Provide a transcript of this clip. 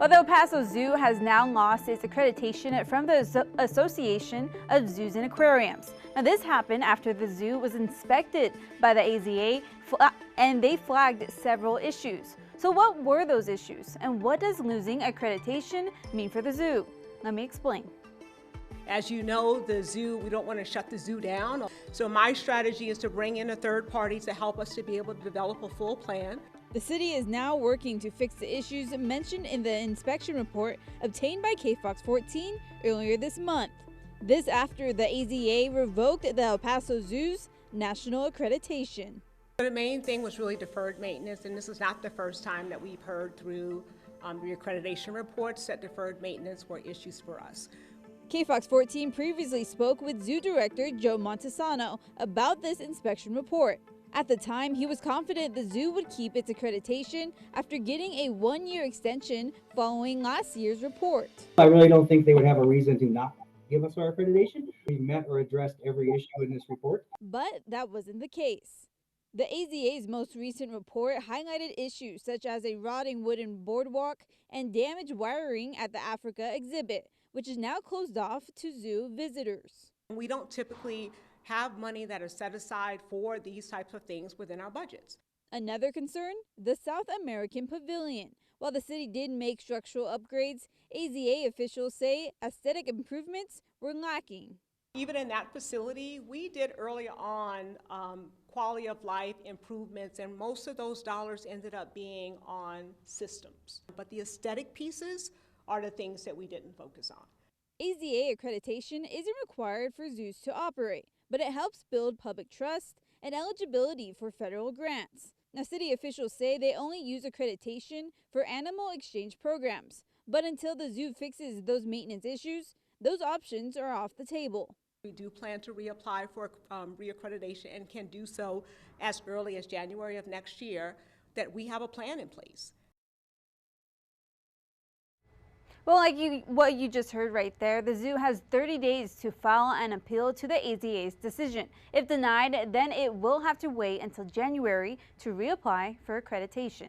Although Paso Zoo has now lost its accreditation from the Association of Zoos and Aquariums. Now, this happened after the zoo was inspected by the AZA and they flagged several issues. So what were those issues, and what does losing accreditation mean for the zoo? Let me explain. As you know, the zoo, we don't want to shut the zoo down. So my strategy is to bring in a third party to help us to be able to develop a full plan. The city is now working to fix the issues mentioned in the inspection report obtained by KFOX 14 earlier this month. This after the AZA revoked the El Paso Zoo's national accreditation. The main thing was really deferred maintenance, and this is not the first time that we've heard through reaccreditation reports that deferred maintenance were issues for us. KFOX 14 previously spoke with Zoo Director Joe Montisano about this inspection report. At the time, he was confident the zoo would keep its accreditation after getting a one-year extension following last year's report. I really don't think they would have a reason to not give us our accreditation. We met or addressed every issue in this report. But that wasn't the case. The AZA's most recent report highlighted issues such as a rotting wooden boardwalk and damaged wiring at the Africa exhibit, which is now closed off to zoo visitors. We don't typically have money that is set aside for these types of things within our budgets. Another concern, the South American Pavilion. While the city did make structural upgrades, AZA officials say aesthetic improvements were lacking. Even in that facility, we did early on quality of life improvements, and most of those dollars ended up being on systems. But the aesthetic pieces are the things that we didn't focus on. AZA accreditation isn't required for zoos to operate, but it helps build public trust and eligibility for federal grants. Now, city officials say they only use accreditation for animal exchange programs, but until the zoo fixes those maintenance issues, those options are off the table. We do plan to reapply for reaccreditation and can do so as early as January of next year, that we have a plan in place. Well, what you just heard right there, the zoo has 30 days to file an appeal to the AZA's decision. If denied, then it will have to wait until January to reapply for accreditation.